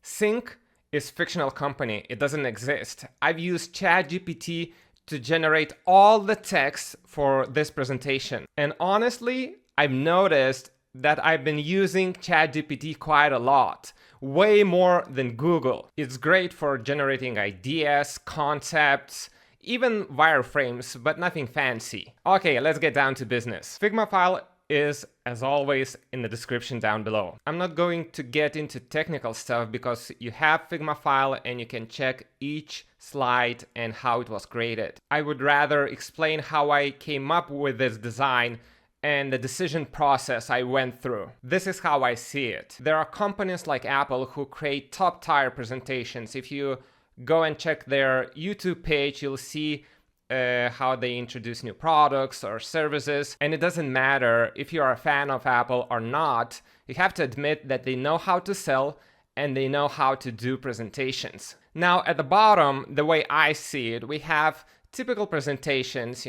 Sync is fictional company. It doesn't exist. I've used ChatGPT to generate all the text for this presentation. And honestly, I've noticed that I've been using ChatGPT quite a lot, way more than Google. It's great for generating ideas, concepts, even wireframes, but nothing fancy. Okay, let's get down to business. Figma file is, as always, in the description down below. I'm not going to get into technical stuff because you have Figma file and you can check each slide and how it was created. I would rather explain how I came up with this design and the decision process I went through. This is how I see it. There are companies like Apple who create top-tier presentations. If you go and check their YouTube page, you'll see how they introduce new products or services. And it doesn't matter if you're a fan of Apple or not, you have to admit that they know how to sell and they know how to do presentations. Now, at the bottom, the way I see it, we have typical presentations,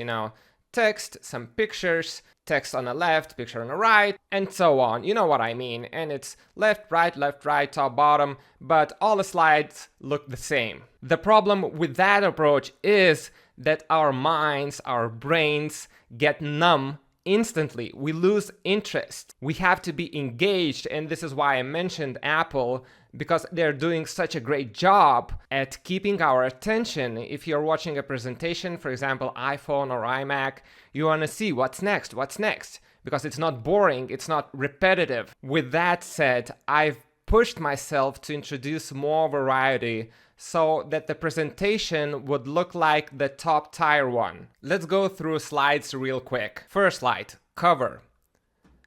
text, some pictures, text on the left, picture on the right, and so on. You know what I mean. And it's left, right, top, bottom, but all the slides look the same. The problem with that approach is that our minds, our brains get numb instantly. We lose interest. We have to be engaged, and this is why I mentioned Apple, because they're doing such a great job at keeping our attention. If you're watching a presentation, for example, iPhone or iMac, you want to see what's next, because it's not boring, it's not repetitive. With that said, I've pushed myself to introduce more variety so that the presentation would look like the top tier one. Let's go through slides real quick. First slide, cover.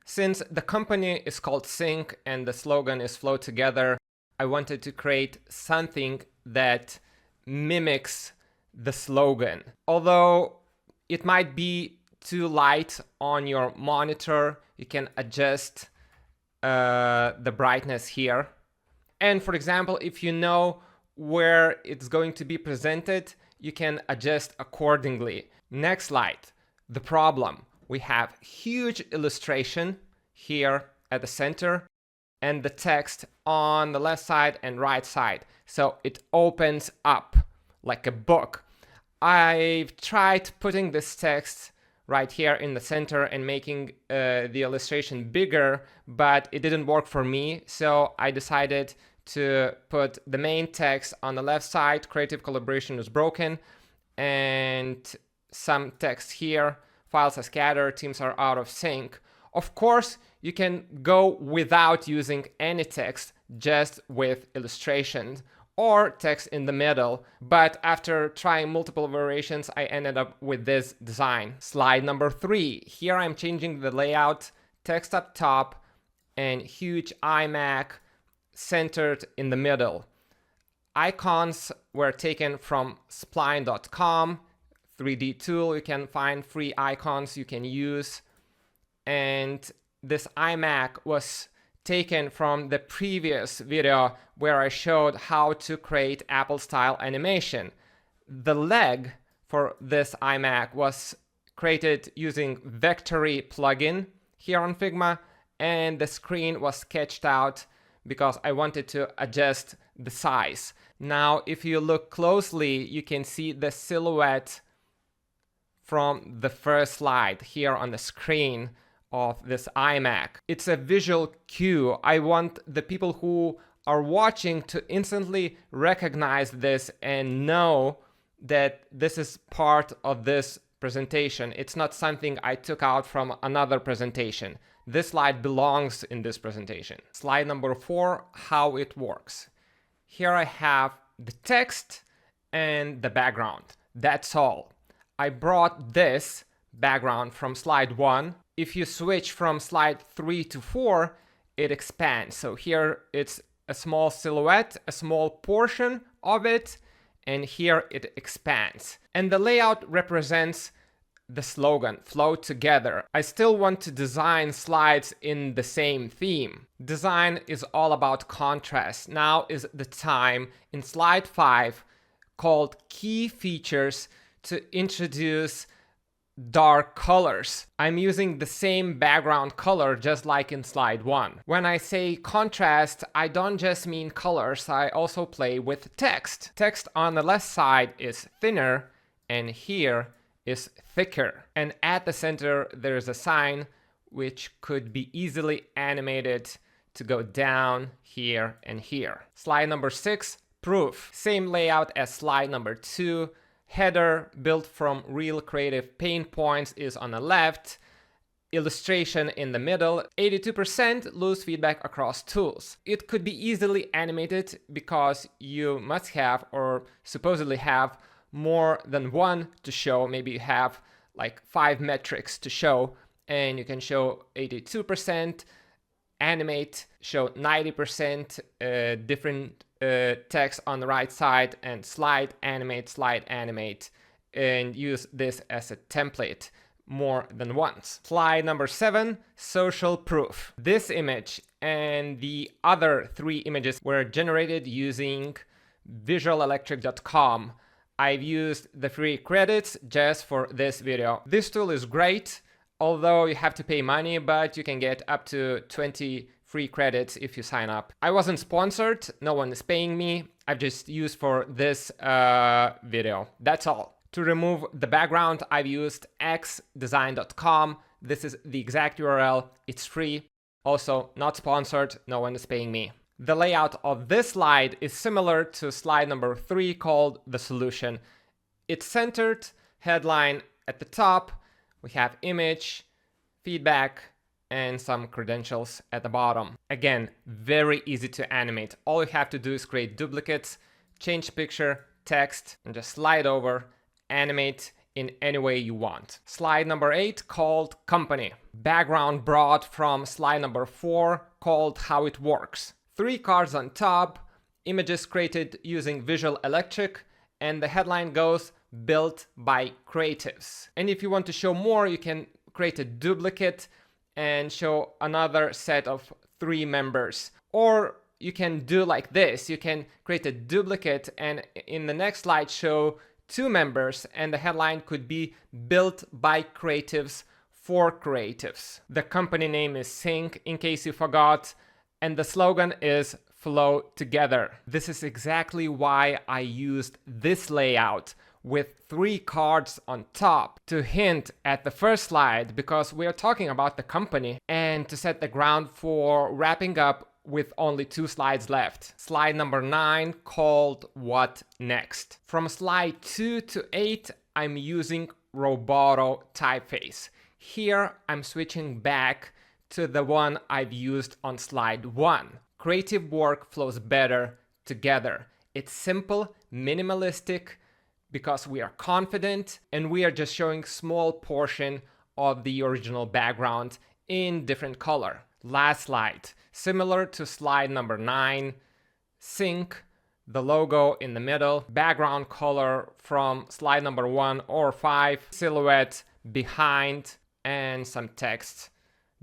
Since the company is called Sync and the slogan is Flow Together, I wanted to create something that mimics the slogan. Although it might be too light on your monitor, you can adjust the brightness here. And for example, if you know where it's going to be presented, you can adjust accordingly. Next slide, the problem. We have huge illustration here at the center and the text on the left side and right side. So it opens up like a book. I've tried putting this text right here in the center and making the illustration bigger, but it didn't work for me. So I decided to put the main text on the left side, creative collaboration is broken, and some text here, files are scattered, teams are out of sync. Of course, you can go without using any text, just with illustrations or text in the middle, but after trying multiple variations, I ended up with this design. Slide number 3. Here I'm changing the layout, text up top, and huge iMac centered in the middle. Icons were taken from spline.com, 3D tool. You can find free icons you can use. And this iMac was taken from the previous video where I showed how to create Apple style animation. The leg for this iMac was created using Vectary plugin here on Figma, and the screen was sketched out because I wanted to adjust the size. Now, if you look closely, you can see the silhouette from the first slide here on the screen of this iMac. It's a visual cue. I want the people who are watching to instantly recognize this and know that this is part of this presentation. It's not something I took out from another presentation. This slide belongs in this presentation. Slide number 4, how it works. Here I have the text and the background. That's all. I brought this background from slide 1. If you switch from slide 3 to 4, it expands. So here it's a small silhouette, a small portion of it, and here it expands. And the layout represents the slogan, Flow Together. I still want to design slides in the same theme. Design is all about contrast. Now is the time in slide 5, called Key Features, to introduce dark colors. I'm using the same background color just like in slide 1. When I say contrast, I don't just mean colors, I also play with text. Text on the left side is thinner and here is thicker. And at the center there's a sign which could be easily animated to go down here and here. Slide number 6, proof. Same layout as slide number 2. Header built from real creative pain points is on the left. Illustration in the middle. 82% loose feedback across tools. It could be easily animated because you must have or supposedly have more than one to show. Maybe you have like 5 metrics to show, and you can show 82%, animate, show 90% different text on the right side, and slide, animate, and use this as a template more than once. Slide number 7, social proof. This image and the other 3 images were generated using visualelectric.com. I've used the free credits just for this video. This tool is great, although you have to pay money, but you can get up to 20 free credits if you sign up. I wasn't sponsored, no one is paying me. I've just used for this video. That's all. To remove the background, I've used xdesign.com. This is the exact URL. It's free. Also, not sponsored, no one is paying me. The layout of this slide is similar to slide number 3 called the solution. It's centered, headline at the top. We have image, feedback, and some credentials at the bottom. Again, very easy to animate. All you have to do is create duplicates, change picture, text, and just slide over, animate in any way you want. Slide number 8 called company. Background brought from slide number 4 called how it works. 3 cards on top, images created using Visual Electric, and the headline goes built by creatives. And if you want to show more, you can create a duplicate and show another set of 3 members. Or you can do like this. You can create a duplicate and in the next slide show 2 members, and the headline could be built by creatives for creatives. The company name is Sync, in case you forgot, and the slogan is Flow Together. This is exactly why I used this layout with 3 cards on top to hint at the first slide, because we are talking about the company, and to set the ground for wrapping up with only 2 slides left. Slide number 9 called What Next. From slide 2 to 8, I'm using Roboto typeface. Here I'm switching back to the one I've used on slide 1. Creative work flows better together. It's simple, minimalistic, because we are confident and we are just showing small portion of the original background in different color. Last slide, similar to slide number 9, sync, the logo in the middle, background color from slide number 1 or 5, silhouette behind, and some text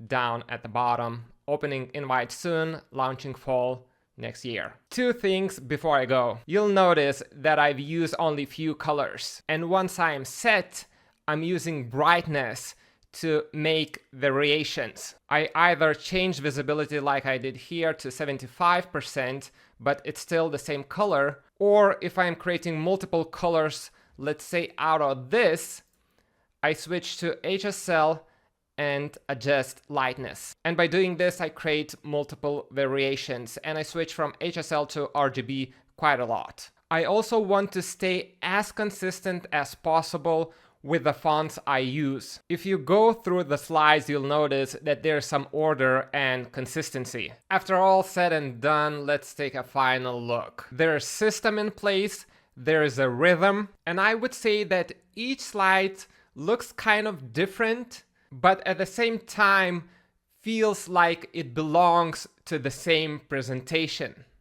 down at the bottom. Opening invite soon, launching fall next year. 2 things before I go. You'll notice that I've used only few colors, and once I am set, I'm using brightness to make variations. I either change visibility like I did here to 75%, but it's still the same color, or if I'm creating multiple colors, let's say out of this, I switch to HSL and adjust lightness. And by doing this, I create multiple variations, and I switch from HSL to RGB quite a lot. I also want to stay as consistent as possible with the fonts I use. If you go through the slides, you'll notice that there's some order and consistency. After all said and done, let's take a final look. There's system in place, there's a rhythm, and I would say that each slide looks kind of different, but at the same time feels like it belongs to the same presentation.